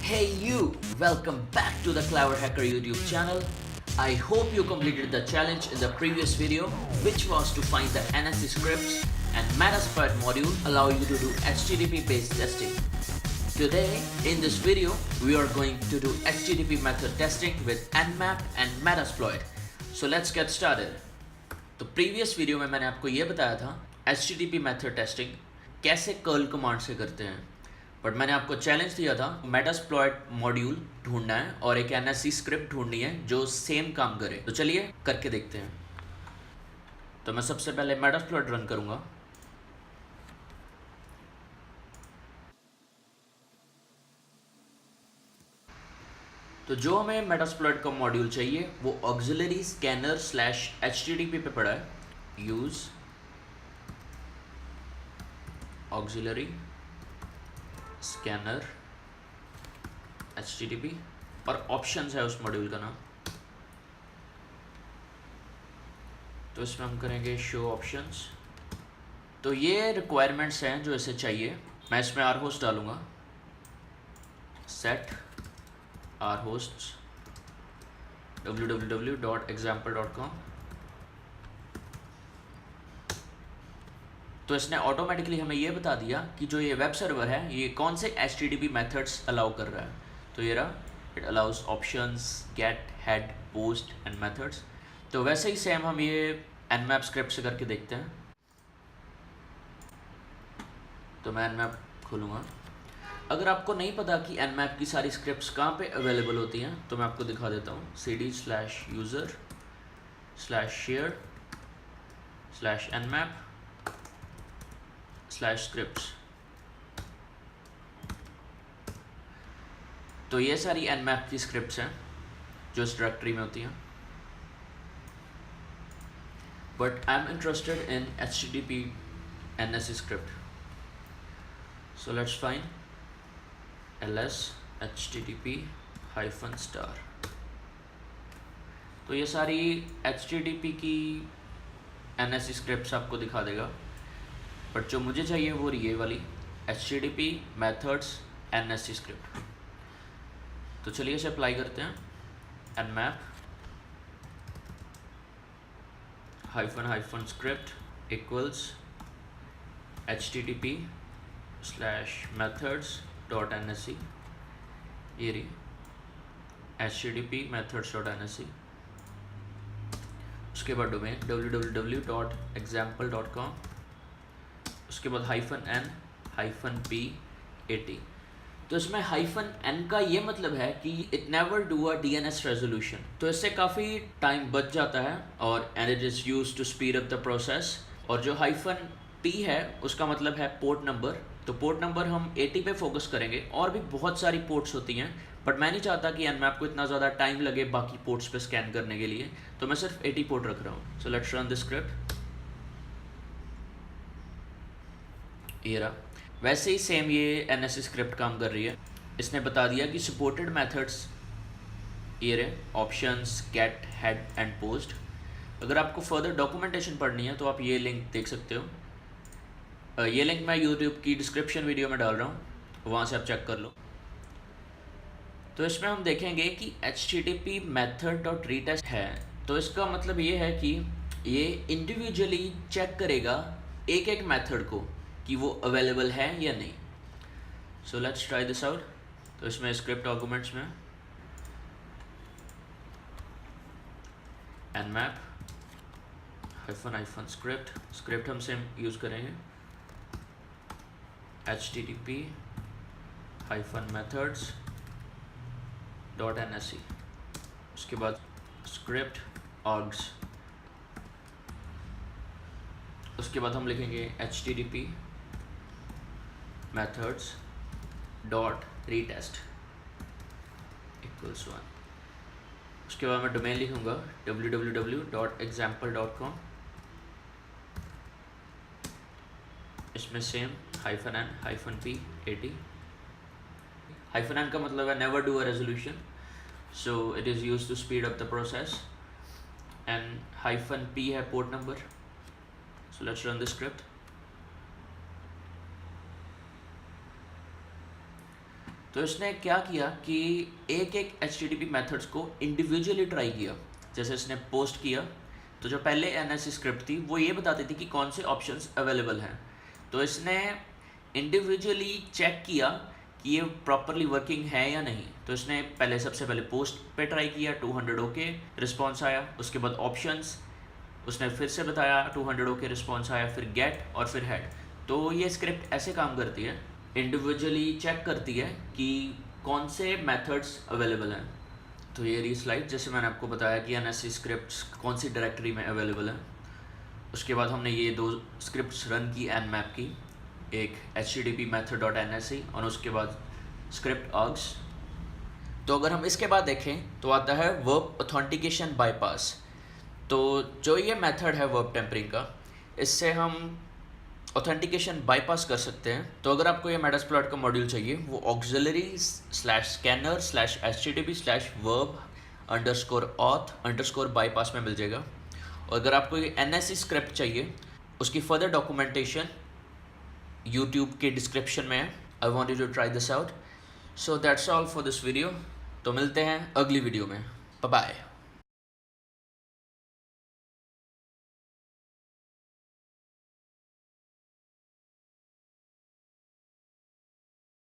Hey you! Welcome back to the Clever Hacker YouTube channel. I hope you completed the challenge in the previous video, which was to find the NSE scripts and Metasploit module allow you to do HTTP based testing. Today, in this video, we are going to do HTTP method testing with Nmap and Metasploit. So let's get started. तो previous video में मैंने आपको ये बताया था HTTP method testing कैसे curl command से करते हैं, बट मैंने आपको चैलेंज दिया था मेटास्प्लॉइट मॉड्यूल ढूंढना है और एक NSE स्क्रिप्ट ढूंढनी है जो सेम काम करे। तो चलिए करके देखते हैं। तो मैं सबसे पहले मेटास्प्लॉइट रन करूंगा। तो जो हमें मेटास्प्लॉइट का मॉड्यूल चाहिए वो ऑक्सिलरी स्कैनर /HTTP पे पड़ा है। यूज ऑक्सिलरी स्कैनर HTTP और ऑप्शंस है उस मॉड्यूल का नाम। तो इसमें हम करेंगे शो ऑप्शंस। तो ये रिक्वायरमेंट्स हैं जो इसे चाहिए। मैं इसमें आर होस्ट डालूंगा, सेट आर होस्ट्स www.example.com। तो इसने ऑटोमेटिकली हमें ये बता दिया कि जो ये वेब सर्वर है ये कौन से HTTP मेथड्स अलाउ कर रहा है। तो ये रहा, it allows options, get, head, post and methods. तो वैसे ही सेम हम ये Nmap स्क्रिप्ट से करके देखते हैं। तो मैं Nmap खोलूँगा। अगर आपको नहीं पता कि Nmap की सारी स्क्रिप्ट्स कहाँ पे अवेलेबल होती हैं तो मैं आपको दिखा देता हूँ। cd/user/share/nmap/scripts। तो ये सारी Nmap की स्क्रिप्ट्स हैं जो इस डायरेक्टरी में होती हैं, but I am interested in HTTP NSE script. So let's find ls http-star। तो ये सारी HTTP की NSE स्क्रिप्ट्स आपको दिखा देगा, बट जो मुझे चाहिए वो ये वाली HTTP methods NSE स्क्रिप्ट। तो चलिए इसे अप्लाई करते हैं। nmap -script equals http/methods.nsc। ये रही http methods.nsc। उसके बाद डोमेन www.example.com। उसके बाद -n-p80। तो इसमें -n का ये मतलब है कि it never do a DNS resolution. तो इससे काफ़ी टाइम बच जाता है और and it is use to speed up the process. और जो -p है उसका मतलब है पोर्ट नंबर। तो पोर्ट नंबर हम 80 पे फोकस करेंगे। और भी बहुत सारी पोर्ट्स होती हैं, बट मैं नहीं चाहता कि Nmap को इतना ज़्यादा टाइम लगे बाकी पोर्ट्स पे स्कैन करने के लिए, तो मैं सिर्फ 80 पोर्ट रख रहा हूँ। सो लेट्स रन दिस स्क्रिप्ट। ये रहा। वैसे ही सेम ये NSE स्क्रिप्ट काम कर रही है। इसने बता दिया कि सपोर्टेड मेथड्स ये रहे, options, get, head and post. अगर आपको फर्दर डॉक्यूमेंटेशन पढ़नी है तो आप ये लिंक देख सकते हो। ये लिंक मैं YouTube की डिस्क्रिप्शन वीडियो में डाल रहा हूँ, वहाँ से आप चेक कर लो। तो इसमें हम देखेंगे कि HTTP method.retest है। तो इसका मतलब ये है कि ये इंडिविजुअली चेक करेगा एक एक मेथड को कि वो अवेलेबल है या नहीं। So let's try this out. तो इसमें स्क्रिप्ट आर्गुमेंट्स में nmap -script हम सेम यूज़ करेंगे http-methods.nsc। उसके बाद स्क्रिप्ट args। उसके बाद हम लिखेंगे http methods.retest =1। उसके बाद मैं डोमेन लिखूंगा www.example.com। इसमें सेम -n-p80। -n का मतलब है never do a resolution, so it is use to speed up the process. And -p है port number. So let's run the script. तो इसने क्या किया कि एक एक HTTP मेथड्स को इंडिविजुअली ट्राई किया। जैसे इसने पोस्ट किया तो जो पहले NS स्क्रिप्ट थी वो ये बताती थी कि कौन से ऑप्शंस अवेलेबल हैं। तो इसने इंडिविजुअली चेक किया कि ये प्रॉपरली वर्किंग है या नहीं। तो इसने सबसे पहले पोस्ट पे ट्राई किया, 200 ओके रिस्पॉन्स आया। उसके बाद ऑप्शंस उसने फिर से बताया, 200 ओके रिस्पॉन्स आया। फिर गेट और फिर हेड। तो ये स्क्रिप्ट ऐसे काम करती है, इंडिविजुअली चेक करती है कि कौन से मेथड्स अवेलेबल हैं। तो ये रही स्लाइड, जैसे मैंने आपको बताया कि NS स्क्रिप्ट्स कौन सी डायरेक्टरी में अवेलेबल हैं। उसके बाद हमने ये 2 स्क्रिप्ट्स रन की nmap की, एक http method.nse और उसके बाद स्क्रिप्ट args। तो अगर हम इसके बाद देखें तो आता है वर्ब ऑथेंटिकेशन बाईपास। तो जो ये मेथड है वर्ब टेम्परिंग का, इससे हम ऑथेंटिकेशन बाईपास कर सकते हैं। तो अगर आपको ये मेटास्प्लॉइट का मॉड्यूल चाहिए वो auxiliary/scanner/http/verb_auth_bypass में मिल जाएगा। और अगर आपको ये NS स्क्रिप्ट चाहिए उसकी फर्दर डॉक्यूमेंटेशन यूट्यूब के डिस्क्रिप्शन में है। I want you to try this out. So that's all for this video. तो मिलते हैं अगली वीडियो में। Bye bye.